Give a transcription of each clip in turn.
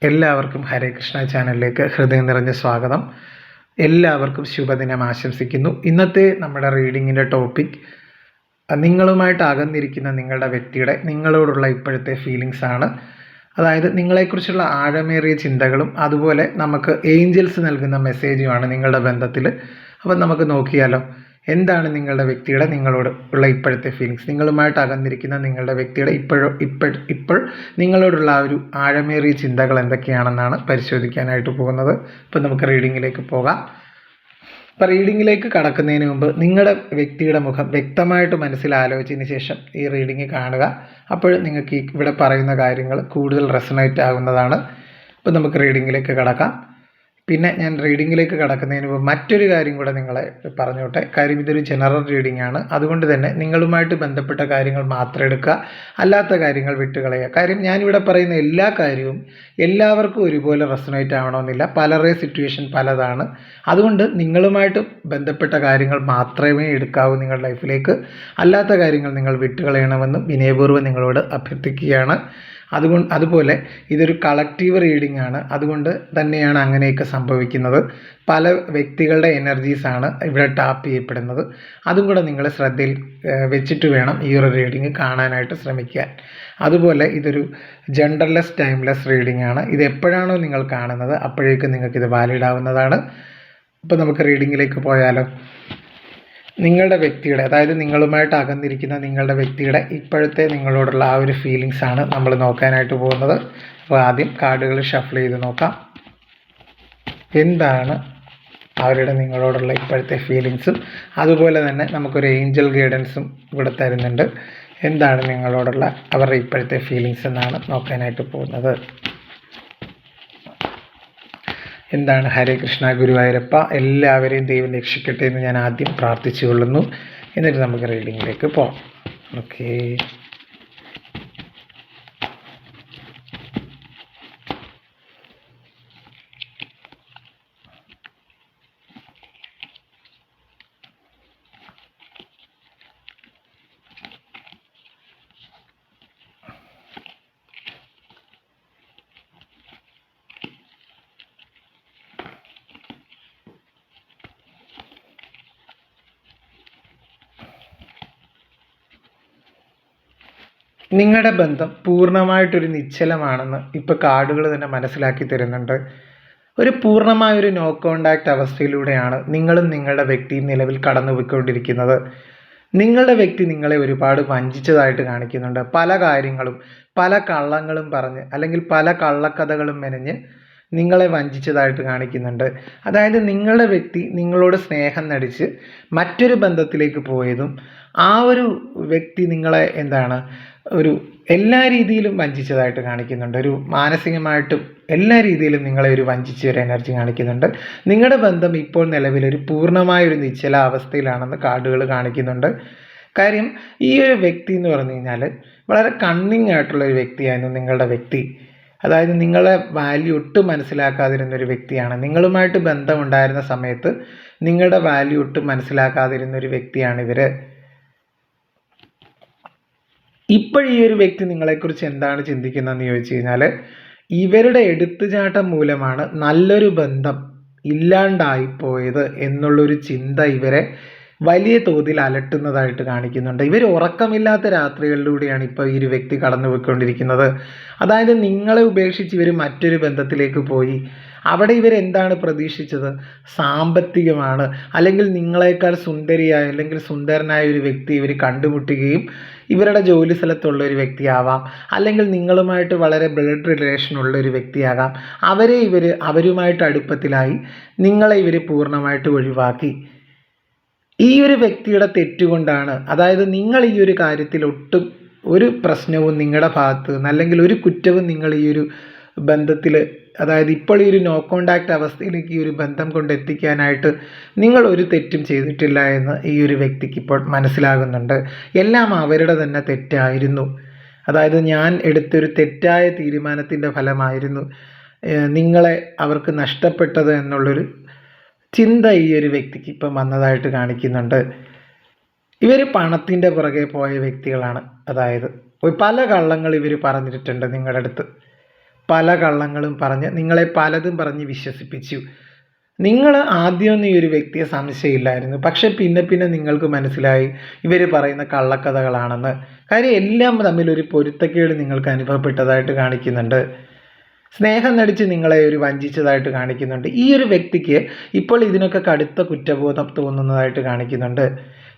എല്ലാവർക്കും ഹരേ കൃഷ്ണ ചാനലിലേക്ക് ഹൃദയം നിറഞ്ഞ സ്വാഗതം. എല്ലാവർക്കും ശുഭദിനം ആശംസിക്കുന്നു. ഇന്നത്തെ നമ്മുടെ റീഡിങ്ങിൻ്റെ ടോപ്പിക് നിങ്ങളുമായിട്ട് അകന്നിരിക്കുന്ന നിങ്ങളുടെ വ്യക്തിയുടെ നിങ്ങളോടുള്ള ഇപ്പോഴത്തെ ഫീലിങ്സ് ആണ്. അതായത് നിങ്ങളെക്കുറിച്ചുള്ള ആഴമേറിയ ചിന്തകളും അതുപോലെ നമുക്ക് ഏഞ്ചൽസ് നൽകുന്ന മെസ്സേജുമാണ് നിങ്ങളുടെ ബന്ധത്തിൽ. അപ്പം നമുക്ക് നോക്കിയാലോ, എന്താണ് നിങ്ങളുടെ വ്യക്തിയുടെ നിങ്ങളോട് ഉള്ള ഇപ്പോഴത്തെ ഫീലിങ്സ്, നിങ്ങളുമായിട്ട് അകന്നിരിക്കുന്ന നിങ്ങളുടെ വ്യക്തിയുടെ ഇപ്പോൾ നിങ്ങളോടുള്ള ആ ഒരു ആഴമേറിയ ചിന്തകൾ എന്തൊക്കെയാണെന്നാണ് പരിശോധിക്കാനായിട്ട് പോകുന്നത്. ഇപ്പം നമുക്ക് റീഡിങ്ങിലേക്ക് പോകാം. അപ്പോൾ റീഡിങ്ങിലേക്ക് കടക്കുന്നതിന് മുമ്പ് നിങ്ങളുടെ വ്യക്തിയുടെ മുഖം വ്യക്തമായിട്ട് മനസ്സിലാലോചിച്ചതിന് ശേഷം ഈ റീഡിങ് കാണുക. അപ്പോൾ നിങ്ങൾക്ക് ഇവിടെ പറയുന്ന കാര്യങ്ങൾ കൂടുതൽ റെസണേറ്റ് ആകുന്നതാണ്. അപ്പോൾ നമുക്ക് റീഡിങ്ങിലേക്ക് കടക്കാം. പിന്നെ ഞാൻ റീഡിങ്ങിലേക്ക് കടക്കുന്നതിന് മുമ്പ് മറ്റൊരു കാര്യം കൂടെ നിങ്ങളെ പറഞ്ഞോട്ടെ. കാര്യം ഇതൊരു ജനറൽ റീഡിംഗ് ആണ്. അതുകൊണ്ട് തന്നെ നിങ്ങളുമായിട്ട് ബന്ധപ്പെട്ട കാര്യങ്ങൾ മാത്രം എടുക്കുക, അല്ലാത്ത കാര്യങ്ങൾ വിട്ടുകളയുക. കാര്യം ഞാനിവിടെ പറയുന്ന എല്ലാ കാര്യവും എല്ലാവർക്കും ഒരുപോലെ റെസണേറ്റ് ആവണമെന്നില്ല. പലരുടെയും സിറ്റുവേഷൻ പലതാണ്. അതുകൊണ്ട് നിങ്ങളുമായിട്ട് ബന്ധപ്പെട്ട കാര്യങ്ങൾ മാത്രമേ എടുക്കാവൂ നിങ്ങളുടെ ലൈഫിലേക്ക്. അല്ലാത്ത കാര്യങ്ങൾ നിങ്ങൾ വിട്ടുകളയണമെന്നും വിനയപൂർവ്വം നിങ്ങളോട് അഭ്യർത്ഥിക്കുകയാണ്. അതുപോലെ ഇതൊരു കളക്റ്റീവ് റീഡിംഗ് ആണ്. അതുകൊണ്ട് തന്നെയാണ് അങ്ങനെയൊക്കെ സംഭവിക്കുന്നത്. പല വ്യക്തികളുടെ എനർജീസാണ് ഇവിടെ ടാപ്പ് ചെയ്യപ്പെടുന്നത്. അതും കൂടെ നിങ്ങൾ ശ്രദ്ധയിൽ വെച്ചിട്ട് വേണം ഈ ഒരു റീഡിംഗ് കാണാനായിട്ട് ശ്രമിക്കാൻ. അതുപോലെ ഇതൊരു ജെൻഡർലെസ് ടൈംലെസ് റീഡിംഗ് ആണ്. ഇത് എപ്പോഴാണോ നിങ്ങൾ കാണുന്നത് അപ്പോഴേക്കും നിങ്ങൾക്കിത് വാലിഡ് ആവുന്നതാണ്. അപ്പോൾ നമുക്ക് റീഡിങ്ങിലേക്ക് പോയാലോ. നിങ്ങളുടെ വ്യക്തിയുടെ, അതായത് നിങ്ങളുമായിട്ട് അകന്നിരിക്കുന്ന നിങ്ങളുടെ വ്യക്തിയുടെ ഇപ്പോഴത്തെ നിങ്ങളോടുള്ള ആ ഒരു ഫീലിങ്സ് ആണ് നമ്മൾ നോക്കാനായിട്ട് പോകുന്നത്. അപ്പോൾ ആദ്യം കാർഡുകൾ ഷഫിൾ ചെയ്ത് നോക്കാം. എന്താണ് അവരുടെ നിങ്ങളോടുള്ള ഇപ്പോഴത്തെ ഫീലിങ്സും അതുപോലെ തന്നെ നമുക്കൊരു ഏഞ്ചൽ ഗൈഡൻസും ഇവിടെ തരുന്നുണ്ട്. എന്താണ് നിങ്ങളോടുള്ള അവരുടെ ഇപ്പോഴത്തെ ഫീലിങ്സ് എന്നാണ് നോക്കാനായിട്ട് പോകുന്നത്. എന്താണ്? ഹരേ കൃഷ്ണ ഗുരുവായൂരപ്പ, എല്ലാവരെയും ദൈവം രക്ഷിക്കട്ടെ എന്ന് ഞാൻ ആദ്യം പ്രാർത്ഥിച്ചു കൊള്ളുന്നു. എന്നിട്ട് നമുക്ക് റീഡിങ്ങിലേക്ക് പോകാം. ഓക്കേ, നിങ്ങളുടെ ബന്ധം പൂർണ്ണമായിട്ടൊരു നിശ്ചലമാണെന്ന് ഇപ്പോൾ കാർഡുകൾ തന്നെ മനസ്സിലാക്കി തരുന്നുണ്ട്. ഒരു പൂർണ്ണമായൊരു നോ കോണ്ടാക്റ്റ് അവസ്ഥയിലൂടെയാണ് നിങ്ങളും നിങ്ങളുടെ വ്യക്തിയും നിലവിൽ കടന്നുപോയിക്കൊണ്ടിരിക്കുന്നത്. നിങ്ങളുടെ വ്യക്തി നിങ്ങളെ ഒരുപാട് വഞ്ചിച്ചതായിട്ട് കാണിക്കുന്നുണ്ട്. പല കാര്യങ്ങളും പല കള്ളങ്ങളും പറഞ്ഞ് അല്ലെങ്കിൽ പല കള്ളക്കഥകളും മെനഞ്ഞ് നിങ്ങളെ വഞ്ചിച്ചതായിട്ട് കാണിക്കുന്നുണ്ട്. അതായത് നിങ്ങളുടെ വ്യക്തി നിങ്ങളോട് സ്നേഹം നടിച്ച് മറ്റൊരു ബന്ധത്തിലേക്ക് പോയതും ആ ഒരു വ്യക്തി നിങ്ങളെ ഒരു എല്ലാ രീതിയിലും വഞ്ചിച്ചതായിട്ട് കാണിക്കുന്നുണ്ട്. ഒരു മാനസികമായിട്ടും എല്ലാ രീതിയിലും നിങ്ങളെ ഒരു വഞ്ചിച്ച ഒരു എനർജി കാണിക്കുന്നുണ്ട്. നിങ്ങളുടെ ബന്ധം ഇപ്പോൾ നിലവിലൊരു പൂർണ്ണമായൊരു നിശ്ചല അവസ്ഥയിലാണെന്ന് കാർഡുകൾ കാണിക്കുന്നുണ്ട്. കാര്യം ഈ ഒരു വ്യക്തി എന്ന് പറഞ്ഞു കഴിഞ്ഞാൽ വളരെ കണ്ണിങ് ആയിട്ടുള്ളൊരു വ്യക്തിയായിരുന്നു നിങ്ങളുടെ വ്യക്തി. അതായത് നിങ്ങളെ വാല്യൂ ഒട്ടും മനസ്സിലാക്കാതിരുന്നൊരു വ്യക്തിയാണ്. നിങ്ങളുമായിട്ട് ബന്ധമുണ്ടായിരുന്ന സമയത്ത് നിങ്ങളുടെ വാല്യൂ ഒട്ടും മനസ്സിലാക്കാതിരുന്നൊരു വ്യക്തിയാണ് ഇവർ. ഇപ്പോൾ ഈ ഒരു വ്യക്തി നിങ്ങളെക്കുറിച്ച് എന്താണ് ചിന്തിക്കുന്നതെന്ന് ചോദിച്ചു കഴിഞ്ഞാൽ ഇവരുടെ എടുത്തുചാട്ടം മൂലമാണ് നല്ലൊരു ബന്ധം ഇല്ലാണ്ടായിപ്പോയത് എന്നുള്ളൊരു ചിന്ത ഇവരെ വലിയ തോതിൽ അലട്ടുന്നതായിട്ട് കാണിക്കുന്നുണ്ട്. ഇവർ ഉറക്കമില്ലാത്ത രാത്രികളിലൂടെയാണ് ഇപ്പോൾ ഈ ഒരു വ്യക്തി കടന്നുപോയിക്കൊണ്ടിരിക്കുന്നത്. അതായത് നിങ്ങളെ ഉപേക്ഷിച്ച് ഇവർ മറ്റൊരു ബന്ധത്തിലേക്ക് പോയി. അവിടെ ഇവരെന്താണ് പ്രതീക്ഷിച്ചത്? സാമ്പത്തികമാണ്, അല്ലെങ്കിൽ നിങ്ങളെക്കാൾ സുന്ദരിയായ അല്ലെങ്കിൽ സുന്ദരനായ ഒരു വ്യക്തി ഇവർ കണ്ടുമുട്ടുകയും ഇവരുടെ ജോലി സ്ഥലത്തുള്ള ഒരു വ്യക്തിയാവാം, അല്ലെങ്കിൽ നിങ്ങളുമായിട്ട് വളരെ ബ്ലഡ് റിലേഷൻ ഉള്ള ഒരു വ്യക്തിയാകാം. അവരുമായിട്ട് അടുപ്പത്തിലായി നിങ്ങളെ ഇവർ പൂർണ്ണമായിട്ട് ഒഴിവാക്കി. ഈ ഒരു വ്യക്തിയുടെ തെറ്റുകൊണ്ടാണ്, അതായത് നിങ്ങൾ ഈ ഒരു കാര്യത്തിൽ ഒട്ടും ഒരു പ്രശ്നവും നിങ്ങളുടെ ഭാഗത്ത് നിന്ന് അല്ലെങ്കിൽ ഒരു കുറ്റവും നിങ്ങൾ ഈ ഒരു ബന്ധത്തിൽ, അതായത് ഇപ്പോൾ ഈ ഒരു നോ കോണ്ടാക്റ്റ് അവസ്ഥയിലേക്ക് ഈ ഒരു ബന്ധം കൊണ്ടെത്തിക്കാനായിട്ട് നിങ്ങൾ ഒരു തെറ്റും ചെയ്തിട്ടില്ല എന്ന് ഈ ഒരു വ്യക്തിക്ക് ഇപ്പോൾ മനസ്സിലാകുന്നുണ്ട്. എല്ലാം അവരുടെ തന്നെ തെറ്റായിരുന്നു. അതായത് ഞാൻ എടുത്തൊരു തെറ്റായ തീരുമാനത്തിൻ്റെ ഫലമായിരുന്നു നിങ്ങളെ അവർക്ക് നഷ്ടപ്പെട്ടത് എന്നുള്ളൊരു ചിന്ത ഈ ഒരു വ്യക്തിക്ക് ഇപ്പം വന്നതായിട്ട് കാണിക്കുന്നുണ്ട്. ഇവർ പണത്തിൻ്റെ പുറകെ പോയ വ്യക്തികളാണ്. അതായത് പല കള്ളങ്ങൾ ഇവർ പറഞ്ഞിട്ടുണ്ട് നിങ്ങളുടെ അടുത്ത്. പല കള്ളങ്ങളും പറഞ്ഞ് നിങ്ങളെ പലതും പറഞ്ഞ് വിശ്വസിപ്പിച്ചു. നിങ്ങൾ ആദ്യമൊന്നും ഈ ഒരു വ്യക്തിയെ സംശയമില്ലായിരുന്നു. പക്ഷെ പിന്നെ പിന്നെ നിങ്ങൾക്ക് മനസ്സിലായി ഇവർ പറയുന്ന കള്ളക്കഥകളാണെന്ന്. കാര്യം എല്ലാം തമ്മിലൊരു പൊരുത്തക്കേട് നിങ്ങൾക്ക് അനുഭവപ്പെട്ടതായിട്ട് കാണിക്കുന്നുണ്ട്. സ്നേഹം നടിച്ച് നിങ്ങളെ ഒരു വഞ്ചിച്ചതായിട്ട് കാണിക്കുന്നുണ്ട്. ഈ ഒരു വ്യക്തിക്ക് ഇപ്പോൾ ഇതിനൊക്കെ കടുത്ത കുറ്റബോധം തോന്നുന്നതായിട്ട് കാണിക്കുന്നുണ്ട്.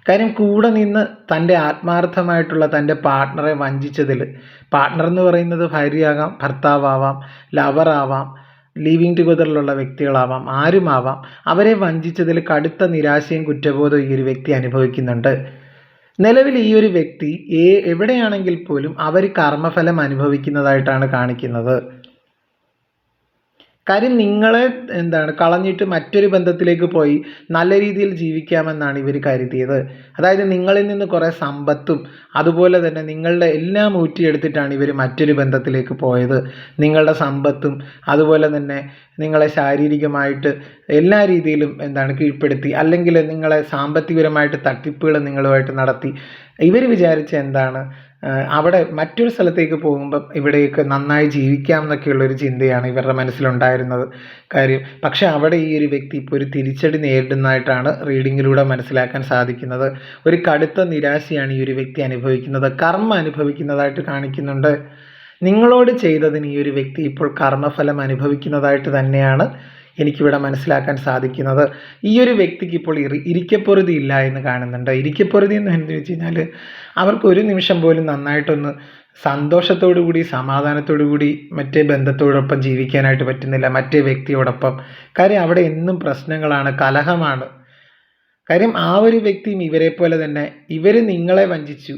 കാര്യം കൂടെ നിന്ന് തൻ്റെ ആത്മാർത്ഥമായിട്ടുള്ള തൻ്റെ പാർട്ട്ണറെ വഞ്ചിച്ചതിൽ, പാർട്ട്ണർ എന്ന് പറയുന്നത് ഭാര്യയാകാം, ഭർത്താവാം, ലവറാവാം, ലിവിങ് ടുഗദറിലുള്ള വ്യക്തികളാവാം, ആരുമാവാം, അവരെ വഞ്ചിച്ചതിൽ കടുത്ത നിരാശയും കുറ്റബോധവും ഈ ഒരു വ്യക്തി അനുഭവിക്കുന്നുണ്ട്. നിലവിൽ ഈ ഒരു വ്യക്തി എവിടെയാണെങ്കിൽ പോലും അവർ കർമ്മഫലം അനുഭവിക്കുന്നതായിട്ടാണ് കാണിക്കുന്നത്. കാര്യം നിങ്ങളെ കളഞ്ഞിട്ട് മറ്റൊരു ബന്ധത്തിലേക്ക് പോയി നല്ല രീതിയിൽ ജീവിക്കാമെന്നാണ് ഇവർ കരുതിയത്. അതായത് നിങ്ങളിൽ നിന്ന് കുറേ സമ്പത്തും അതുപോലെ തന്നെ നിങ്ങളുടെ എല്ലാം ഊറ്റിയെടുത്തിട്ടാണ് ഇവർ മറ്റൊരു ബന്ധത്തിലേക്ക് പോയത്. നിങ്ങളുടെ സമ്പത്തും അതുപോലെ തന്നെ നിങ്ങളെ ശാരീരികമായിട്ട് എല്ലാ രീതിയിലും കീഴ്പ്പെടുത്തി, അല്ലെങ്കിൽ നിങ്ങളെ സാമ്പത്തികപരമായിട്ട് തട്ടിപ്പുകൾ നിങ്ങളുമായിട്ട് നടത്തി. ഇവർ വിചാരിച്ച അവിടെ മറ്റൊരു സ്ഥലത്തേക്ക് പോകുമ്പം ഇവിടേക്ക് നന്നായി ജീവിക്കാം എന്നൊക്കെയുള്ളൊരു ചിന്തയാണ് ഇവരുടെ മനസ്സിലുണ്ടായിരുന്നത് കാര്യം. പക്ഷേ അവിടെ ഈ ഒരു വ്യക്തി ഇപ്പോൾ ഒരു തിരിച്ചടി നേരിടുന്നതായിട്ടാണ് റീഡിങ്ങിലൂടെ മനസ്സിലാക്കാൻ സാധിക്കുന്നത്. ഒരു കടുത്ത നിരാശയാണ് ഈ ഒരു വ്യക്തി അനുഭവിക്കുന്നത്, കർമ്മ അനുഭവിക്കുന്നതായിട്ട് കാണിക്കുന്നുണ്ട്. നിങ്ങളോട് ചെയ്തതിന് ഈ ഒരു വ്യക്തി ഇപ്പോൾ കർമ്മഫലം അനുഭവിക്കുന്നതായിട്ട് തന്നെയാണ് എനിക്കിവിടെ മനസ്സിലാക്കാൻ സാധിക്കുന്നത്. ഈ ഒരു വ്യക്തിക്ക് ഇപ്പോൾ ഇരിക്കപ്പൊറുതി ഇല്ല എന്ന് കാണുന്നുണ്ട്. ഇരിക്കപ്പൊറുതി എന്ന് വെച്ച് കഴിഞ്ഞാൽ അവർക്ക് ഒരു നിമിഷം പോലും നന്നായിട്ടൊന്ന് സന്തോഷത്തോടു കൂടി സമാധാനത്തോടു കൂടി മറ്റേ ബന്ധത്തോടൊപ്പം ജീവിക്കാനായിട്ട് പറ്റുന്നില്ല, മറ്റേ വ്യക്തിയോടൊപ്പം. കാര്യം അവിടെ എന്നും പ്രശ്നങ്ങളാണ്, കലഹമാണ്. കാര്യം ആ ഒരു വ്യക്തിയും ഇവരെ പോലെ തന്നെ ഇവർ നിങ്ങളെ വഞ്ചിച്ചു,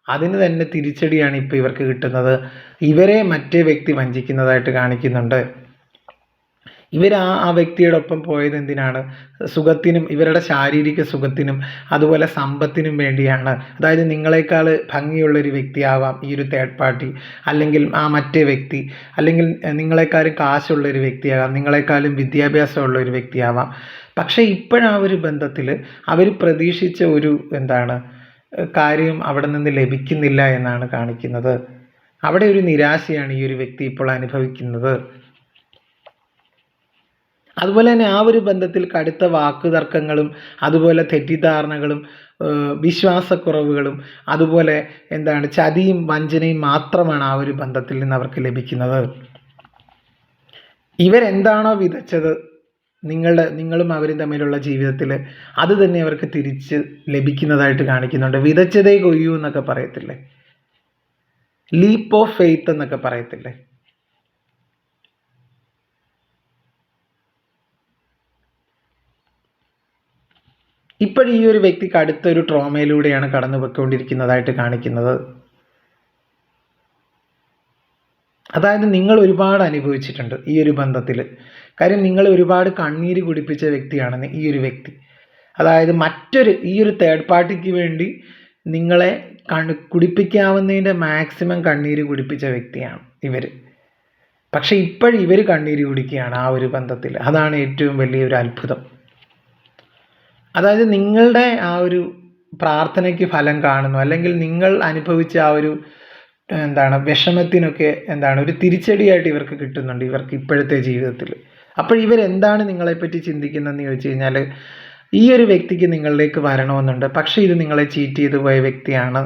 അതിന് തന്നെ തിരിച്ചടിയാണ് ഇപ്പോൾ ഇവർക്ക് കിട്ടുന്നത്. ഇവരെ മറ്റേ വ്യക്തി വഞ്ചിക്കുന്നതായിട്ട് കാണിക്കുന്നുണ്ട്. ഇവർ ആ വ്യക്തിയോടൊപ്പം പോയത് എന്തിനാണ്? സുഖത്തിനും ഇവരുടെ ശാരീരിക സുഖത്തിനും അതുപോലെ സമ്പത്തിനും വേണ്ടിയാണ്. അതായത് നിങ്ങളെക്കാൾ ഭംഗിയുള്ളൊരു വ്യക്തിയാവാം ഈ ഒരു തേർഡ് പാർട്ടി, അല്ലെങ്കിൽ ആ മറ്റേ വ്യക്തി, അല്ലെങ്കിൽ നിങ്ങളെക്കാളും കാശുള്ളൊരു വ്യക്തിയാകാം, നിങ്ങളെക്കാളും വിദ്യാഭ്യാസമുള്ള ഒരു വ്യക്തിയാവാം. പക്ഷേ ഇപ്പോഴാ ഒരു ബന്ധത്തിൽ അവർ പ്രതീക്ഷിച്ച ഒരു കാര്യം അവിടെ നിന്ന് ലഭിക്കുന്നില്ല എന്നാണ് കാണിക്കുന്നത്. അവിടെ ഒരു നിരാശയാണ് ഈ ഒരു വ്യക്തി ഇപ്പോൾ അനുഭവിക്കുന്നത്. അതുപോലെ തന്നെ ആ ഒരു ബന്ധത്തിൽ കടുത്ത വാക്കുതർക്കങ്ങളും അതുപോലെ തെറ്റിദ്ധാരണകളും വിശ്വാസക്കുറവുകളും അതുപോലെ ചതിയും വഞ്ചനയും മാത്രമാണ് ആ ഒരു ബന്ധത്തിൽ നിന്ന് അവർക്ക് ലഭിക്കുന്നത്. ഇവരെന്താണോ വിതച്ചത് നിങ്ങളും അവരും തമ്മിലുള്ള ജീവിതത്തിൽ, അത് തന്നെ അവർക്ക് തിരിച്ച് ലഭിക്കുന്നതായിട്ട് കാണിക്കുന്നുണ്ട്. വിതച്ചതേ കൊയ്യൂ എന്നൊക്കെ പറയത്തില്ലേ, ലീപ്പ് ഓഫ് ഫെയ്ത്ത് എന്നൊക്കെ പറയത്തില്ലേ. ഇപ്പോഴും ഈ ഒരു വ്യക്തിക്ക് അടുത്തൊരു ട്രോമയിലൂടെയാണ് കടന്നു പോയിക്കൊണ്ടിരിക്കുന്നതായിട്ട് കാണിക്കുന്നത്. അതായത് നിങ്ങൾ ഒരുപാട് അനുഭവിച്ചിട്ടുണ്ട് ഈ ഒരു ബന്ധത്തിൽ. കാര്യം നിങ്ങൾ ഒരുപാട് കണ്ണീര് കുടിപ്പിച്ച വ്യക്തിയാണ് ഈ ഒരു വ്യക്തി. അതായത് ഈ ഒരു തേർഡ് പാർട്ടിക്ക് വേണ്ടി നിങ്ങളെ കുടിപ്പിക്കാവുന്നതിൻ്റെ മാക്സിമം കണ്ണീര് കുടിപ്പിച്ച വ്യക്തിയാണ് ഇവർ. പക്ഷെ ഇപ്പോഴും ഇവർ കണ്ണീര് കുടിക്കുകയാണ് ആ ഒരു ബന്ധത്തിൽ. അതാണ് ഏറ്റവും വലിയൊരു അത്ഭുതം. അതായത് നിങ്ങളുടെ ആ ഒരു പ്രാർത്ഥനയ്ക്ക് ഫലം കാണുന്നു, അല്ലെങ്കിൽ നിങ്ങൾ അനുഭവിച്ച ആ ഒരു വിഷമത്തിനൊക്കെ ഒരു തിരിച്ചടിയായിട്ട് ഇവർക്ക് കിട്ടുന്നുണ്ട് ഇവർക്ക് ഇപ്പോഴത്തെ ജീവിതത്തിൽ. അപ്പോൾ ഇവരെന്താണ് നിങ്ങളെപ്പറ്റി ചിന്തിക്കുന്നതെന്ന് ചോദിച്ചു കഴിഞ്ഞാൽ, ഈ ഒരു വ്യക്തിക്ക് നിങ്ങളിലേക്ക് വരണമെന്നുണ്ട്, പക്ഷേ ഇത് നിങ്ങളെ ചീറ്റ് ചെയ്തു പോയ വ്യക്തിയാണ്.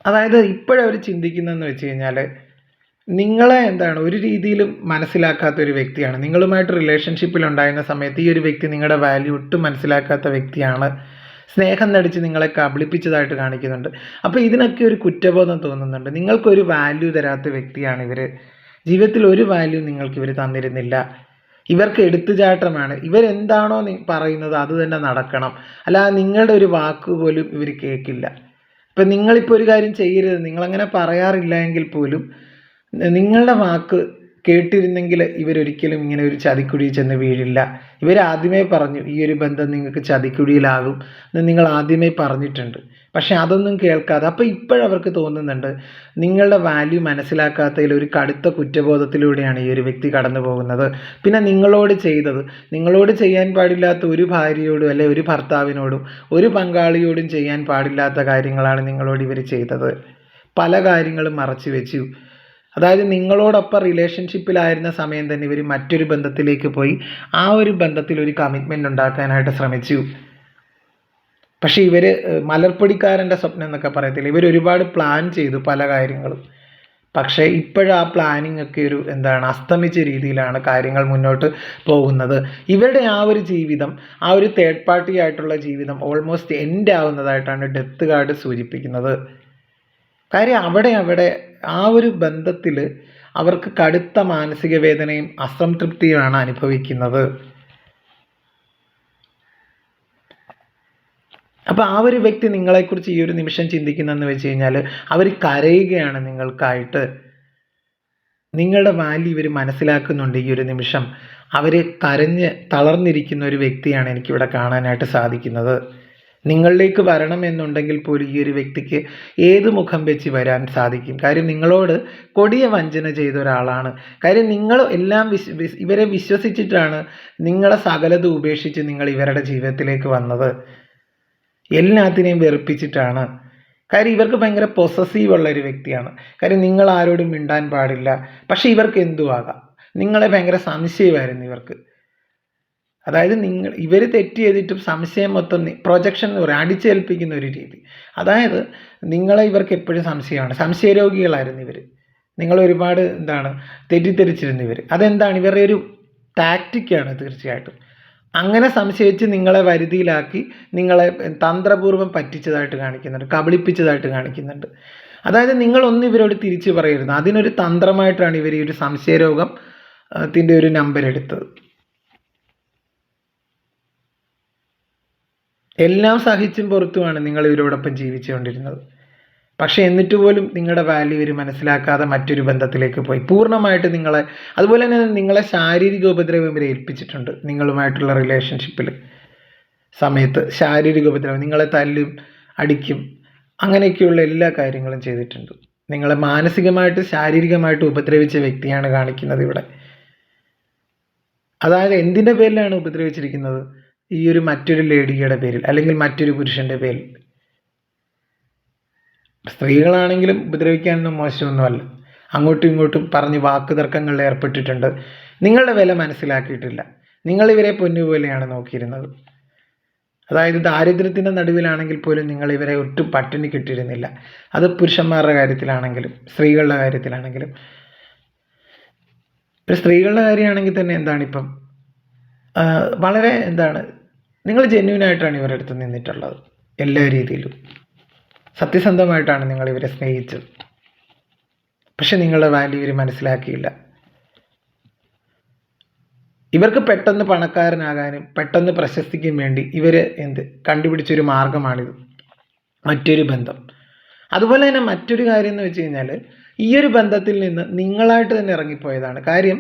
അതായത് ഇപ്പോഴവർ ചിന്തിക്കുന്നതെന്ന് വെച്ച് കഴിഞ്ഞാൽ, നിങ്ങളെ ഒരു രീതിയിലും മനസ്സിലാക്കാത്ത ഒരു വ്യക്തിയാണ്. നിങ്ങളുമായിട്ട് റിലേഷൻഷിപ്പിൽ ഉണ്ടായിരുന്ന സമയത്ത് ഈ ഒരു വ്യക്തി നിങ്ങളുടെ വാല്യൂ ഒട്ടും മനസ്സിലാക്കാത്ത വ്യക്തിയാണ്. സ്നേഹം നടിച്ച് നിങ്ങളെ കബളിപ്പിച്ചതായിട്ട് കാണിക്കുന്നുണ്ട്. അപ്പോൾ ഇതിനൊക്കെ ഒരു കുറ്റബോധം തോന്നുന്നുണ്ട്. നിങ്ങൾക്കൊരു വാല്യൂ തരാത്ത വ്യക്തിയാണ് ഇവർ. ജീവിതത്തിൽ ഒരു വാല്യൂ നിങ്ങൾക്ക് ഇവർ തന്നിരുന്നില്ല. ഇവർക്ക് എടുത്തുചാട്ടമാണ്. ഇവരെന്താണോ പറയുന്നത് അത് തന്നെ നടക്കണം, അല്ലാതെ നിങ്ങളുടെ ഒരു വാക്ക് പോലും ഇവർ കേൾക്കില്ല. ഇപ്പം നിങ്ങളിപ്പോൾ ഒരു കാര്യം ചെയ്യരുത്, നിങ്ങളങ്ങനെ പറയാറില്ല എങ്കിൽ പോലും നിങ്ങളുടെ വാക്ക് കേട്ടിരുന്നെങ്കിൽ ഇവരൊരിക്കലും ഇങ്ങനെ ഒരു ചതിക്കുഴിയിൽ ചെന്ന് വീഴില്ല. ഇവരാദ്യമേ പറഞ്ഞു ഈ ഒരു ബന്ധം നിങ്ങൾക്ക് ചതിക്കുഴിയിലാകും എന്ന് നിങ്ങൾ ആദ്യമേ പറഞ്ഞിട്ടുണ്ട്. പക്ഷെ അതൊന്നും കേൾക്കാതെ, അപ്പോൾ ഇപ്പോഴവർക്ക് തോന്നുന്നുണ്ട് നിങ്ങളുടെ വാല്യൂ മനസ്സിലാക്കാത്തതിൽ ഒരു കടുത്ത കുറ്റബോധത്തിലൂടെയാണ് ഈ ഒരു വ്യക്തി കടന്നു പോകുന്നത്. പിന്നെ നിങ്ങളോട് ചെയ്യാൻ പാടില്ലാത്ത ഒരു ഭാര്യയോടും അല്ലെ ഒരു ഭർത്താവിനോടും ഒരു പങ്കാളിയോടും ചെയ്യാൻ പാടില്ലാത്ത കാര്യങ്ങളാണ് നിങ്ങളോട് ഇവർ ചെയ്തത്. പല കാര്യങ്ങളും മറച്ചു വെച്ചു. അതായത് നിങ്ങളോടൊപ്പം റിലേഷൻഷിപ്പിലായിരുന്ന സമയം തന്നെ ഇവർ മറ്റൊരു ബന്ധത്തിലേക്ക് പോയി ആ ഒരു ബന്ധത്തിൽ ഒരു കമ്മിറ്റ്മെൻ്റ് ഉണ്ടാക്കാനായിട്ട് ശ്രമിച്ചു. പക്ഷേ ഇവർ മലർപ്പൊടിക്കാരൻ്റെ സ്വപ്നം എന്നൊക്കെ പറയത്തില്ല, ഇവർ ഒരുപാട് പ്ലാൻ ചെയ്തു പല കാര്യങ്ങളും. പക്ഷേ ഇപ്പോഴാ പ്ലാനിങ് ഒക്കെ ഒരു അസ്തമിച്ച രീതിയിലാണ് കാര്യങ്ങൾ മുന്നോട്ട് പോകുന്നത്. ഇവരുടെ ആ ഒരു ജീവിതം, ആ ഒരു തേർഡ് പാർട്ടി ആയിട്ടുള്ള ജീവിതം ഓൾമോസ്റ്റ് എൻഡ് ആവുന്നതായിട്ടാണ് ഡെത്ത് കാർഡ് സൂചിപ്പിക്കുന്നത്. കാര്യം അവിടെ ആ ഒരു ബന്ധത്തിൽ അവർക്ക് കടുത്ത മാനസിക വേദനയും അസംതൃപ്തിയുമാണ് അനുഭവിക്കുന്നത്. അപ്പോൾ ആ ഒരു വ്യക്തി നിങ്ങളെക്കുറിച്ച് ഈ ഒരു നിമിഷം ചിന്തിക്കുന്നതെന്ന് വെച്ച് കഴിഞ്ഞാൽ അവർ കരയുകയാണ് നിങ്ങൾക്കായിട്ട്. നിങ്ങളുടെ വാല്യൂ ഇവർ മനസ്സിലാക്കുന്നുണ്ട് ഈ ഒരു നിമിഷം. അവർ കരഞ്ഞ് തളർന്നിരിക്കുന്ന ഒരു വ്യക്തിയാണ് എനിക്കിവിടെ കാണാനായിട്ട് സാധിക്കുന്നത്. നിങ്ങളിലേക്ക് വരണമെന്നുണ്ടെങ്കിൽ പോലും ഈ ഒരു വ്യക്തിക്ക് ഏത് മുഖം വെച്ച് വരാൻ സാധിക്കും. കാര്യം നിങ്ങളോട് കൊടിയ വഞ്ചന ചെയ്ത ഒരാളാണ്. കാര്യം നിങ്ങൾ എല്ലാം ഇവരെ വിശ്വസിച്ചിട്ടാണ് നിങ്ങളെ സകലതും ഉപേക്ഷിച്ച് നിങ്ങൾ ഇവരുടെ ജീവിതത്തിലേക്ക് വന്നത്. എല്ലാത്തിനെയും വെറുപ്പിച്ചിട്ടാണ്. കാര്യം ഇവർക്ക് ഭയങ്കര പൊസസീവ് ഉള്ള ഒരു വ്യക്തിയാണ്. കാര്യം നിങ്ങൾ ആരോടും മിണ്ടാൻ പാടില്ല, പക്ഷേ ഇവർക്ക് എന്തുവാകാം. നിങ്ങളെ ഭയങ്കര സംശയമായിരുന്നു ഇവർക്ക്. അതായത് ഇവർ തെറ്റ് ചെയ്തിട്ടും സംശയം മൊത്തം പ്രൊജക്ഷൻ എന്ന് പറയും, അടിച്ചേൽപ്പിക്കുന്ന ഒരു രീതി. അതായത് നിങ്ങളെ ഇവർക്ക് എപ്പോഴും സംശയമാണ്. സംശയരോഗികളായിരുന്നു ഇവർ. നിങ്ങൾ ഒരുപാട് തെറ്റിദ്ധരിച്ചിരുന്നു ഇവർ. അതെന്താണ് ഇവരുടെ ഒരു ടാക്റ്റിക്കാണ് തീർച്ചയായിട്ടും. അങ്ങനെ സംശയിച്ച് നിങ്ങളെ വരുതിയിലാക്കി നിങ്ങളെ തന്ത്രപൂർവ്വം പറ്റിച്ചതായിട്ട് കാണിക്കുന്നുണ്ട്, കബളിപ്പിച്ചതായിട്ട് കാണിക്കുന്നുണ്ട്. അതായത് നിങ്ങളൊന്നും ഇവരോട് തിരിച്ചു പറയരുത്. അതിനൊരു തന്ത്രമായിട്ടാണ് ഇവർ ഈ ഒരു സംശയരോഗത്തിൻ്റെ ഒരു നമ്പർ എടുത്തത്. എല്ലാം സഹിച്ചും പുറത്തുമാണ് നിങ്ങൾ ഇവരോടൊപ്പം ജീവിച്ചുകൊണ്ടിരുന്നത്. പക്ഷേ എന്നിട്ട് പോലും നിങ്ങളുടെ വാല്യൂ ഇവർ മനസ്സിലാക്കാതെ മറ്റൊരു ബന്ധത്തിലേക്ക് പോയി. പൂർണ്ണമായിട്ട് നിങ്ങളെ, അതുപോലെ തന്നെ നിങ്ങളെ ശാരീരിക ഉപദ്രവം ഇവരെ ഏൽപ്പിച്ചിട്ടുണ്ട്. നിങ്ങളുമായിട്ടുള്ള റിലേഷൻഷിപ്പിൽ സമയത്ത് ശാരീരിക ഉപദ്രവം, നിങ്ങളെ തല്ലും അടിക്കും, അങ്ങനെയൊക്കെയുള്ള എല്ലാ കാര്യങ്ങളും ചെയ്തിട്ടുണ്ട്. നിങ്ങളെ മാനസികമായിട്ട് ശാരീരികമായിട്ട് ഉപദ്രവിച്ച വ്യക്തിയാണ് കാണിക്കുന്നത് ഇവിടെ. അതായത് എന്തിൻ്റെ പേരിലാണ് ഉപദ്രവിച്ചിരിക്കുന്നത്? ഈ ഒരു മറ്റൊരു ലേഡിയുടെ പേരിൽ, അല്ലെങ്കിൽ മറ്റൊരു പുരുഷൻ്റെ പേരിൽ. സ്ത്രീകളാണെങ്കിലും ഉപദ്രവിക്കാനൊന്നും മോശമൊന്നുമല്ല. അങ്ങോട്ടും ഇങ്ങോട്ടും പറഞ്ഞ് വാക്ക് തർക്കങ്ങളിൽ ഏർപ്പെട്ടിട്ടുണ്ട്. നിങ്ങളുടെ വില മനസ്സിലാക്കിയിട്ടില്ല. നിങ്ങളിവരെ പൊന്നുപോലെയാണ് നോക്കിയിരുന്നത്. അതായത് ദാരിദ്ര്യത്തിൻ്റെ നടുവിലാണെങ്കിൽ പോലും നിങ്ങളിവരെ ഒട്ടും പട്ടിണി കിട്ടിയിരുന്നില്ല. അത് പുരുഷന്മാരുടെ കാര്യത്തിലാണെങ്കിലും സ്ത്രീകളുടെ കാര്യത്തിലാണെങ്കിലും. ഒരു സ്ത്രീകളുടെ കാര്യമാണെങ്കിൽ തന്നെ ഇപ്പം വളരെ നിങ്ങൾ ജെന്യൂനായിട്ടാണ് ഇവരുടെ അടുത്ത് നിന്നിട്ടുള്ളത്. എല്ലാ രീതിയിലും സത്യസന്ധമായിട്ടാണ് നിങ്ങൾ ഇവരെ സ്നേഹിച്ചത്. പക്ഷെ നിങ്ങളുടെ വാല്യൂ ഇവർ മനസ്സിലാക്കിയില്ല. ഇവർക്ക് പെട്ടെന്ന് പണക്കാരനാകാനും പെട്ടെന്ന് പ്രശസ്തിക്കും വേണ്ടി ഇവർ കണ്ടുപിടിച്ചൊരു മാർഗമാണിത്, മറ്റൊരു ബന്ധം. അതുപോലെ തന്നെ മറ്റൊരു കാര്യം എന്ന് വെച്ച് കഴിഞ്ഞാൽ ഈ ഒരു ബന്ധത്തിൽ നിന്ന് നിങ്ങളായിട്ട് തന്നെ ഇറങ്ങിപ്പോയതാണ്. കാര്യം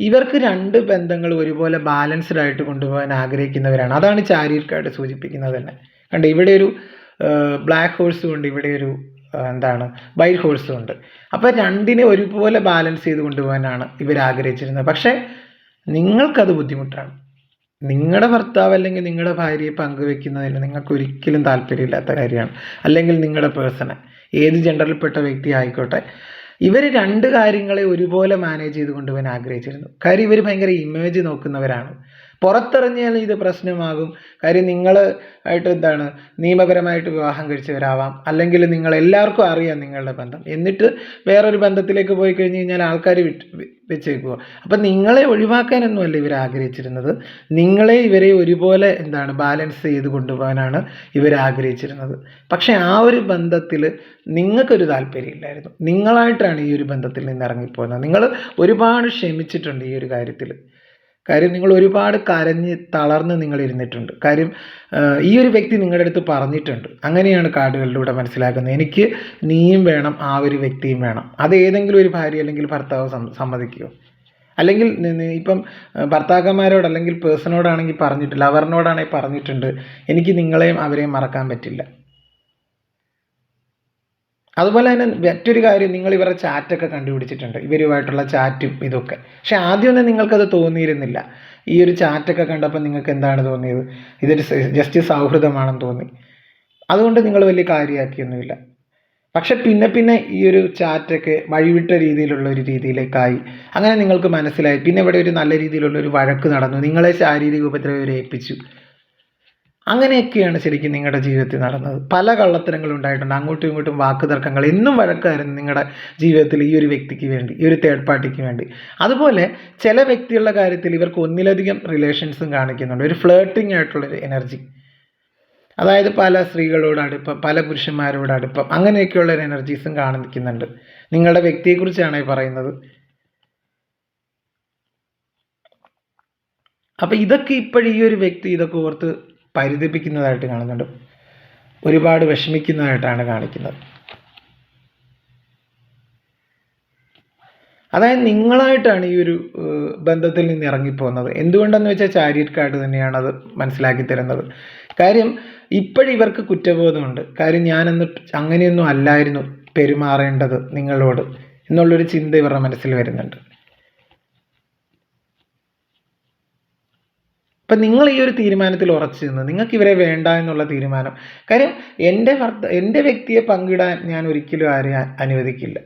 ഇവർക്ക് രണ്ട് ബന്ധങ്ങൾ ഒരുപോലെ ബാലൻസ്ഡ് ആയിട്ട് കൊണ്ടുപോകാൻ ആഗ്രഹിക്കുന്നവരാണ്. അതാണ് ചാരിയർക്കായിട്ട് സൂചിപ്പിക്കുന്നത് തന്നെ. കണ്ട് ഇവിടെ ഒരു ബ്ലാക്ക് ഹോഴ്സും ഉണ്ട്, ഇവിടെ ഒരു വൈറ്റ് ഹോഴ്സും ഉണ്ട്. അപ്പോൾ രണ്ടിനെ ഒരുപോലെ ബാലൻസ് ചെയ്ത് കൊണ്ടുപോകാനാണ് ഇവർ ആഗ്രഹിച്ചിരുന്നത്. പക്ഷേ നിങ്ങൾക്കത് ബുദ്ധിമുട്ടാണ്. നിങ്ങളുടെ ഭർത്താവ് അല്ലെങ്കിൽ നിങ്ങളുടെ ഭാര്യയെ പങ്കുവെക്കുന്നതിന് നിങ്ങൾക്ക് ഒരിക്കലും താല്പര്യമില്ലാത്ത കാര്യമാണ്. അല്ലെങ്കിൽ നിങ്ങളുടെ പേഴ്സണെ, ഏത് ജെൻഡറിൽപ്പെട്ട വ്യക്തി ആയിക്കോട്ടെ, ഇവർ രണ്ട് കാര്യങ്ങളെ ഒരുപോലെ മാനേജ് ചെയ്ത് കൊണ്ടുപോകാൻ ആഗ്രഹിച്ചിരുന്നു. കാര്യം ഇവർ ഭയങ്കര ഇമേജ് നോക്കുന്നവരാണ്. പുറത്തിറങ്ങിയാൽ ഇത് പ്രശ്നമാകും. കാര്യം നിങ്ങൾ ആയിട്ട് നിയമപരമായിട്ട് വിവാഹം കഴിച്ചവരാവാം, അല്ലെങ്കിൽ നിങ്ങൾ എല്ലാവർക്കും അറിയാം നിങ്ങളുടെ ബന്ധം. എന്നിട്ട് വേറൊരു ബന്ധത്തിലേക്ക് പോയി കഴിഞ്ഞ് കഴിഞ്ഞാൽ ആൾക്കാർ വെച്ചേക്കുക. അപ്പം നിങ്ങളെ ഒഴിവാക്കാനൊന്നുമല്ല ഇവർ ആഗ്രഹിച്ചിരുന്നത്. നിങ്ങളെ ഇവരെ ഒരുപോലെ ബാലൻസ് ചെയ്ത് കൊണ്ടുപോകാനാണ് ഇവർ ആഗ്രഹിച്ചിരുന്നത്. പക്ഷേ ആ ഒരു ബന്ധത്തിൽ നിങ്ങൾക്കൊരു താല്പര്യമില്ലായിരുന്നു. നിങ്ങളായിട്ടാണ് ഈ ഒരു ബന്ധത്തിൽ നിന്ന് ഇറങ്ങിപ്പോകുന്നത്. നിങ്ങൾ ഒരുപാട് ക്ഷമിച്ചിട്ടുണ്ട് ഈ ഒരു കാര്യത്തിൽ. കാര്യം നിങ്ങൾ ഒരുപാട് കരഞ്ഞ് തളർന്ന് നിങ്ങൾ ഇരുന്നിട്ടുണ്ട്. കാര്യം ഈ ഒരു വ്യക്തി നിങ്ങളുടെ അടുത്ത് പറഞ്ഞിട്ടുണ്ട്. അങ്ങനെയാണ് കാർഡുകളിലൂടെ മനസ്സിലാക്കുന്നത്. എനിക്ക് നീയും വേണം, ആ ഒരു വ്യക്തിയും വേണം. അത് ഏതെങ്കിലും ഒരു ഭാര്യ അല്ലെങ്കിൽ ഭർത്താവ് സമ്മതിക്കുമോ? അല്ലെങ്കിൽ ഇപ്പം ഭർത്താക്കന്മാരോട് അല്ലെങ്കിൽ പേഴ്സണോടാണെങ്കിൽ പറഞ്ഞിട്ടില്ല, അവരിനോടാണെങ്കിൽ പറഞ്ഞിട്ടുണ്ട്, എനിക്ക് നിങ്ങളെയും അവരെയും മറക്കാൻ പറ്റില്ല. അതുപോലെ തന്നെ മറ്റൊരു കാര്യം, നിങ്ങൾ ഇവരുടെ ചാറ്റൊക്കെ കണ്ടുപിടിച്ചിട്ടുണ്ട്, ഇവരുമായിട്ടുള്ള ചാറ്റും ഇതൊക്കെ. പക്ഷെ ആദ്യമൊന്നും നിങ്ങൾക്കത് തോന്നിയിരുന്നില്ല. ഈ ഒരു ചാറ്റൊക്കെ കണ്ടപ്പോൾ നിങ്ങൾക്ക് എന്താണ് തോന്നിയത്? ഇതൊരു ജസ്റ്റ് സൗഹൃദമാണെന്ന് തോന്നി. അതുകൊണ്ട് നിങ്ങൾ വലിയ കാര്യമാക്കിയൊന്നുമില്ല. പക്ഷെ പിന്നെ പിന്നെ ഈ ഒരു ചാറ്റൊക്കെ വഴിവിട്ട രീതിയിലുള്ള ഒരു രീതിയിലേക്കായി. അങ്ങനെ നിങ്ങൾക്ക് മനസ്സിലായി. പിന്നെ ഇവിടെ ഒരു നല്ല രീതിയിലുള്ള ഒരു വഴക്ക് നടന്നു. നിങ്ങളെ ശാരീരിക ഉപദ്രവം ഇവരെ ഏൽപ്പിച്ചു. അങ്ങനെയൊക്കെയാണ് ശരിക്കും നിങ്ങളുടെ ജീവിതത്തിൽ നടന്നത്. പല കള്ളത്തരങ്ങളും ഉണ്ടായിട്ടുണ്ട്. അങ്ങോട്ടും ഇങ്ങോട്ടും വാക്ക് തർക്കങ്ങൾ, എന്നും വഴക്കായിരുന്നു നിങ്ങളുടെ ജീവിതത്തിൽ ഈ ഒരു വ്യക്തിക്ക് വേണ്ടി, ഈ ഒരു തേർഡ് പാർട്ടിക്ക് വേണ്ടി. അതുപോലെ ചില വ്യക്തികളുടെ കാര്യത്തിൽ ഇവർക്ക് ഒന്നിലധികം റിലേഷൻസും കാണിക്കുന്നുണ്ട്. ഒരു ഫ്ലേർട്ടിംഗ് ആയിട്ടുള്ളൊരു എനർജി. അതായത് പല സ്ത്രീകളോട് അടുപ്പം, പല പുരുഷന്മാരോട് അടുപ്പം, അങ്ങനെയൊക്കെയുള്ള ഒരു എനർജീസും കാണിക്കുന്നുണ്ട്. നിങ്ങളുടെ വ്യക്തിയെക്കുറിച്ചാണ് ഈ പറയുന്നത്. അപ്പം ഇതൊക്കെ ഇപ്പോഴും ഈ ഒരു വ്യക്തി ഇതൊക്കെ ഓർത്ത് പരിതപിക്കുന്നതായിട്ട് കാണുന്നുണ്ട്. ഒരുപാട് വിഷമിക്കുന്നതായിട്ടാണ് കാണിക്കുന്നത്. അതായത് നിങ്ങളായിട്ടാണ് ഈ ഒരു ബന്ധത്തിൽ നിന്ന് ഇറങ്ങിപ്പോകുന്നത്. എന്തുകൊണ്ടെന്ന് വെച്ചാൽ ചാരിയറ്റ് കാർഡ് തന്നെയാണ് അത് മനസ്സിലാക്കി തരുന്നത്. കാര്യം ഇപ്പോഴും ഇവർക്ക് കുറ്റബോധമുണ്ട്. കാര്യം ഞാനന്ന് അങ്ങനെയൊന്നും അല്ലായിരുന്നു പെരുമാറേണ്ടത് നിങ്ങളോട് എന്നുള്ളൊരു ചിന്ത ഇവരുടെ മനസ്സിൽ വരുന്നുണ്ട്. അപ്പം നിങ്ങൾ ഈ ഒരു തീരുമാനത്തിൽ ഉറച്ചു നിന്ന്, നിങ്ങൾക്ക് ഇവരെ വേണ്ട എന്നുള്ള തീരുമാനം. കാര്യം എൻ്റെ വ്യക്തിയെ പങ്കിടാൻ ഞാൻ ഒരിക്കലും ആരെയും അനുവദിക്കില്ല.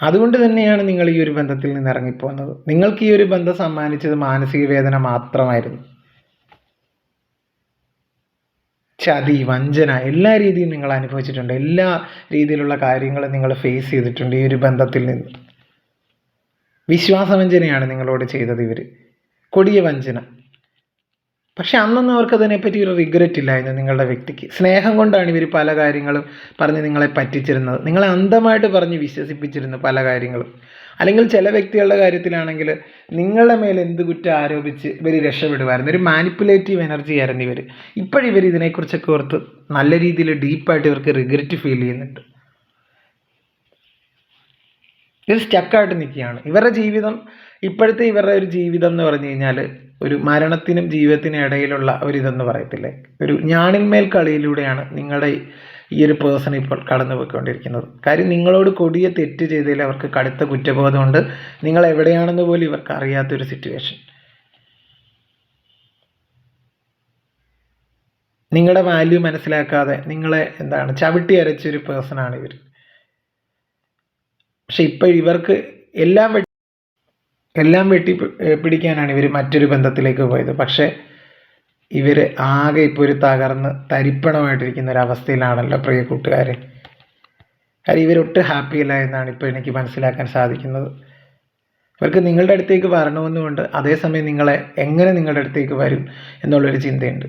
അതുകൊണ്ട് തന്നെയാണ് നിങ്ങൾ ഈ ഒരു ബന്ധത്തിൽ നിന്ന് ഇറങ്ങിപ്പോകുന്നത്. നിങ്ങൾക്ക് ഈ ഒരു ബന്ധം സമ്മാനിച്ചത് മാനസിക വേദന മാത്രമായിരുന്നു. ചതി, വഞ്ചന, എല്ലാ രീതിയും നിങ്ങൾ അനുഭവിച്ചിട്ടുണ്ട്. എല്ലാ രീതിയിലുള്ള കാര്യങ്ങളും നിങ്ങൾ ഫേസ് ചെയ്തിട്ടുണ്ട് ഈ ഒരു ബന്ധത്തിൽ നിന്ന്. വിശ്വാസവഞ്ചനയാണ് നിങ്ങളോട് ചെയ്തത് ഇവർ, കൊടിയ വഞ്ചന. പക്ഷെ അന്നൊന്നും അവർക്ക് അതിനെപ്പറ്റി ഒരു റിഗ്രറ്റ് ഇല്ലായിരുന്നു. നിങ്ങളുടെ വ്യക്തിക്ക് സ്നേഹം കൊണ്ടാണ് ഇവർ പല കാര്യങ്ങളും പറഞ്ഞ് നിങ്ങളെ പറ്റിച്ചിരുന്നത്. നിങ്ങളെ അന്ധമായിട്ട് പറഞ്ഞ് വിശ്വസിപ്പിച്ചിരുന്നു പല കാര്യങ്ങളും. അല്ലെങ്കിൽ ചില വ്യക്തികളുടെ കാര്യത്തിലാണെങ്കിൽ നിങ്ങളുടെ മേൽ എന്ത് കുറ്റം ആരോപിച്ച് ഇവർ രക്ഷപ്പെടുമായിരുന്നു. ഒരു മാനിപ്പുലേറ്റീവ് എനർജി ആയിരുന്നു ഇവർ. ഇപ്പോഴും ഇവർ ഇതിനെക്കുറിച്ചൊക്കെ ഓർത്ത് നല്ല രീതിയിൽ ഡീപ്പായിട്ട് ഇവർക്ക് റിഗ്രറ്റ് ഫീൽ ചെയ്യുന്നുണ്ട്. ഇത് സ്റ്റക്കായിട്ട് നിൽക്കുകയാണ് ഇവരുടെ ജീവിതം. ഇപ്പോഴത്തെ ഇവരുടെ ഒരു ജീവിതം എന്ന് പറഞ്ഞു കഴിഞ്ഞാൽ ഒരു മരണത്തിനും ജീവിതത്തിനും ഇടയിലുള്ള ഒരിതെന്ന് പറയത്തില്ലേ, ഒരു ഞാണിന്മേൽ കളിയിലൂടെയാണ് നിങ്ങളുടെ ഈ ഒരു പേഴ്സൺ ഇപ്പോൾ കടന്നു പോയിക്കൊണ്ടിരിക്കുന്നത്. കാര്യം നിങ്ങളോട് കൊടിയ തെറ്റ് ചെയ്തതിൽ അവർക്ക് കടുത്ത കുറ്റബോധമുണ്ട്. നിങ്ങൾ എവിടെയാണെന്ന് പോലും ഇവർക്ക് അറിയാത്തൊരു സിറ്റുവേഷൻ. നിങ്ങളുടെ വാല്യൂ മനസ്സിലാക്കാതെ നിങ്ങളെ ചവിട്ടി അരച്ചൊരു പേഴ്സണാണ് ഇവർ. പക്ഷെ ഇപ്പോൾ ഇവർക്ക് എല്ലാം വെട്ടി പിടിക്കാനാണ് ഇവർ മറ്റൊരു ബന്ധത്തിലേക്ക് പോയത്. പക്ഷേ ഇവർ ആകെ ഇപ്പോൾ ഒരു തകർന്ന് തരിപ്പണമായിട്ടിരിക്കുന്ന ഒരവസ്ഥയിലാണല്ലോ പ്രിയ കൂട്ടുകാരെ. കാര്യം ഇവരൊട്ട് ഹാപ്പിയല്ല എന്നാണ് ഇപ്പോൾ എനിക്ക് മനസ്സിലാക്കാൻ സാധിക്കുന്നത്. ഇവർക്ക് നിങ്ങളുടെ അടുത്തേക്ക് വരണമെന്നുമുണ്ട്, അതേസമയം എങ്ങനെ നിങ്ങളുടെ അടുത്തേക്ക് വരും എന്നുള്ളൊരു ചിന്തയുണ്ട്.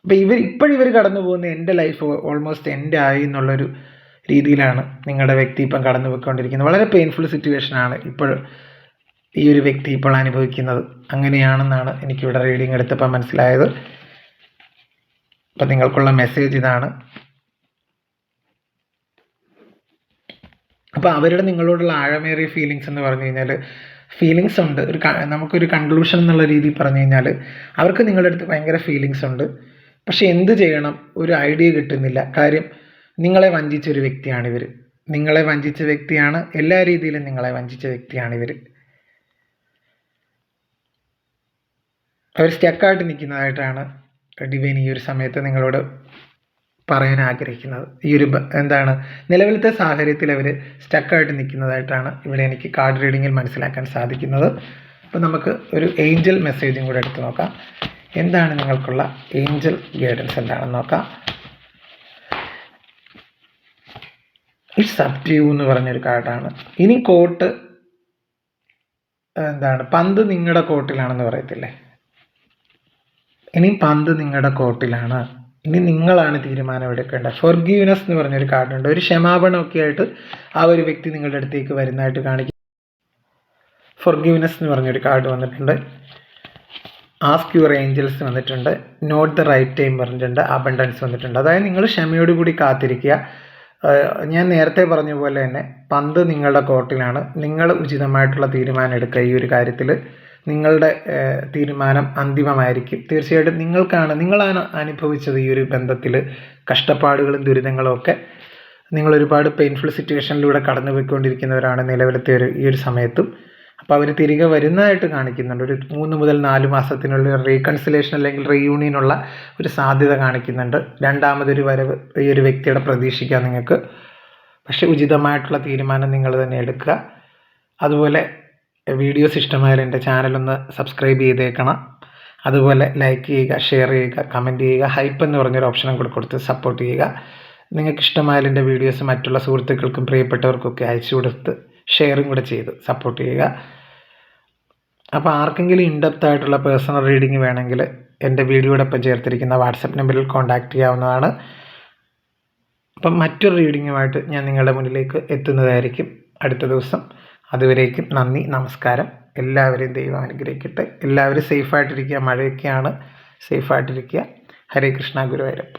അപ്പോൾ ഇപ്പോഴിവർ കടന്നു പോകുന്ന എൻ്റെ ലൈഫ് ഓൾമോസ്റ്റ് എൻ്റെ ആയി എന്നുള്ളൊരു രീതിയിലാണ് നിങ്ങളുടെ വ്യക്തി ഇപ്പം കടന്നു പോയിക്കൊണ്ടിരിക്കുന്നത്. വളരെ പെയിൻഫുൾ സിറ്റുവേഷനാണ് ഇപ്പോൾ ഈ ഒരു വ്യക്തി ഇപ്പോൾ അനുഭവിക്കുന്നത്. അങ്ങനെയാണെന്നാണ് എനിക്കിവിടെ റീഡിങ് എടുത്തപ്പോൾ മനസ്സിലായത്. അപ്പം നിങ്ങൾക്കുള്ള മെസ്സേജ് ഇതാണ്. അപ്പോൾ അവരുടെ നിങ്ങളോടുള്ള ആഴമേറിയ ഫീലിങ്സ് എന്ന് പറഞ്ഞു കഴിഞ്ഞാൽ ഫീലിങ്സ് ഉണ്ട്. നമുക്കൊരു കൺക്ലൂഷൻ എന്നുള്ള രീതിയിൽ പറഞ്ഞു കഴിഞ്ഞാൽ അവർക്ക് നിങ്ങളുടെ അടുത്ത് ഭയങ്കര ഫീലിങ്സ് ഉണ്ട്. പക്ഷെ എന്ത് ചെയ്യണം ഒരു ഐഡിയ കിട്ടുന്നില്ല. കാര്യം നിങ്ങളെ വഞ്ചിച്ചൊരു വ്യക്തിയാണ് ഇവർ. നിങ്ങളെ വഞ്ചിച്ച വ്യക്തിയാണ്, എല്ലാ രീതിയിലും നിങ്ങളെ വഞ്ചിച്ച വ്യക്തിയാണ് ഇവർ. അവർ സ്റ്റക്കായിട്ട് നിൽക്കുന്നതായിട്ടാണ് ഡിവൈൻ ഈ ഒരു സമയത്ത് നിങ്ങളോട് പറയാൻ ആഗ്രഹിക്കുന്നത്. ഈ ഒരു നിലവിലത്തെ സാഹചര്യത്തിൽ അവർ സ്റ്റക്കായിട്ട് നിൽക്കുന്നതായിട്ടാണ് ഇവിടെ എനിക്ക് കാർഡ് റീഡിങ്ങിൽ മനസ്സിലാക്കാൻ സാധിക്കുന്നത്. അപ്പോൾ നമുക്ക് ഒരു ഏഞ്ചൽ മെസ്സേജും കൂടെ എടുത്ത് നോക്കാം. എന്താണ് നിങ്ങൾക്കുള്ള ഏഞ്ചൽ ഗൈഡൻസ് എന്താണെന്ന് നോക്കാം. ഇറ്റ്സ് അപ് ടു യു എന്ന് പറഞ്ഞൊരു കാർഡാണ്. ഇനി കോട്ട് പന്ത് നിങ്ങളുടെ കോട്ടിലാണെന്ന് പറയത്തില്ലേ, ഇനി പന്ത് നിങ്ങളുടെ കോട്ടിലാണ്. ഇനി നിങ്ങളാണ് തീരുമാനം എടുക്കേണ്ടത്. ഫോർഗീവ്നെസ് എന്ന് പറഞ്ഞൊരു കാർഡുണ്ട്. ഒരു ക്ഷമാപണമൊക്കെ ആയിട്ട് ആ ഒരു വ്യക്തി നിങ്ങളുടെ അടുത്തേക്ക് വരുന്നതായിട്ട് കാണിക്കും. ഫോർഗീവ്നെസ് എന്ന് പറഞ്ഞൊരു കാർഡ് വന്നിട്ടുണ്ട്. ആസ്ക് യുവർ ഏഞ്ചൽസ് വന്നിട്ടുണ്ട്. നോട്ട് ദ റൈറ്റ് ടൈം പറഞ്ഞിട്ടുണ്ട്. അബണ്ടൻസ് വന്നിട്ടുണ്ട്. അതായത് നിങ്ങൾ ക്ഷമയോടുകൂടി കാത്തിരിക്കുക. ഞാൻ നേരത്തെ പറഞ്ഞ പോലെ തന്നെ പന്ത് നിങ്ങളുടെ കോർട്ടിലാണ്. നിങ്ങൾ ഉചിതമായിട്ടുള്ള തീരുമാനം എടുക്കുക. ഈ ഒരു കാര്യത്തിൽ നിങ്ങളുടെ തീരുമാനം അന്തിമമായിരിക്കും. തീർച്ചയായിട്ടും നിങ്ങളാണ് അനുഭവിച്ചത് ഈ ഒരു ബന്ധത്തിൽ കഷ്ടപ്പാടുകളും ദുരിതങ്ങളും ഒക്കെ. നിങ്ങൾ ഒരുപാട് പെയിൻഫുൾ സിറ്റുവേഷനിലൂടെ കടന്നു പോയിക്കൊണ്ടിരിക്കുന്നവരാണ് നിലവിലത്തെ ഈ ഒരു സമയത്തും. അപ്പോൾ അവർ തിരികെ വരുന്നതായിട്ട് കാണിക്കുന്നുണ്ട്. ഒരു 3 മുതൽ 4 മാസത്തിനുള്ളിൽ റീകൺസിലേഷൻ അല്ലെങ്കിൽ റീയൂണിയനുള്ള ഒരു സാധ്യത കാണിക്കുന്നുണ്ട്. രണ്ടാമതൊരു വരവ് ഈ ഒരു വ്യക്തിയുടെ പ്രതീക്ഷിക്കാം നിങ്ങൾക്ക്. പക്ഷേ ഉചിതമായിട്ടുള്ള തീരുമാനം നിങ്ങൾ തന്നെ എടുക്കുക. അതുപോലെ വീഡിയോസ് ഇഷ്ടമായാൽ എൻ്റെ ചാനലൊന്ന് സബ്സ്ക്രൈബ് ചെയ്തേക്കണം. അതുപോലെ ലൈക്ക് ചെയ്യുക, ഷെയർ ചെയ്യുക, കമൻറ്റ് ചെയ്യുക, ഹൈപ്പ് എന്ന് പറഞ്ഞൊരു ഓപ്ഷനും കൂടെ കൊടുത്ത് സപ്പോർട്ട് ചെയ്യുക. നിങ്ങൾക്ക് ഇഷ്ടമായാൽ എൻ്റെ വീഡിയോസ് മറ്റുള്ള സുഹൃത്തുക്കൾക്കും പ്രിയപ്പെട്ടവർക്കൊക്കെ അയച്ചു കൊടുത്ത് ഷെയറും കൂടെ ചെയ്ത് സപ്പോർട്ട് ചെയ്യുക. അപ്പോൾ ആർക്കെങ്കിലും ഇൻഡെപ്ത് ആയിട്ടുള്ള പേഴ്സണൽ റീഡിംഗ് വേണമെങ്കിൽ എൻ്റെ വീഡിയോടൊപ്പം ചേർത്തിരിക്കുന്ന വാട്സപ്പ് നമ്പറിൽ കോൺടാക്റ്റ് ചെയ്യാവുന്നതാണ്. അപ്പം മറ്റൊരു റീഡിങ്ങുമായിട്ട് ഞാൻ നിങ്ങളുടെ മുന്നിലേക്ക് എത്തുന്നതായിരിക്കും അടുത്ത ദിവസം. അതുവരേക്കും നന്ദി, നമസ്കാരം. എല്ലാവരെയും ദൈവം അനുഗ്രഹിക്കട്ടെ. എല്ലാവരും സേഫായിട്ടിരിക്കുക. മഴയൊക്കെയാണ്, സേഫായിട്ടിരിക്കുക. ഹരേ കൃഷ്ണ, ഗുരുവായൂരപ്പ.